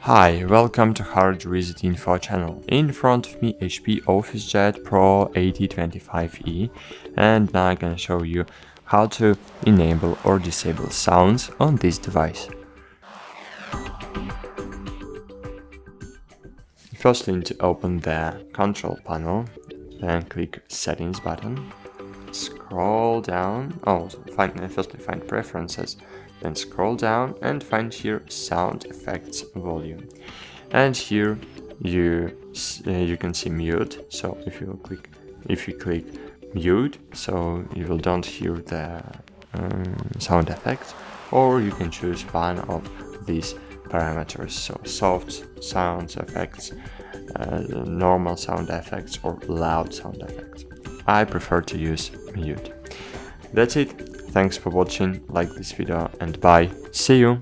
Hi, welcome to HardReset.Info channel. In front of me HP OfficeJet Pro 8025E, and now I'm gonna show you how to enable or disable sounds on this device. First, you need to open the control panel, then click Settings button, scroll down, firstly find Preferences, then scroll down and find here Sound Effects Volume. And here you can see mute. So if you click mute, so you will don't hear the sound effects, or you can choose one of these parameters, so soft sound effects, normal sound effects, or loud sound effects. I prefer to use mute. That's it. Thanks for watching, like this video, and bye. See you.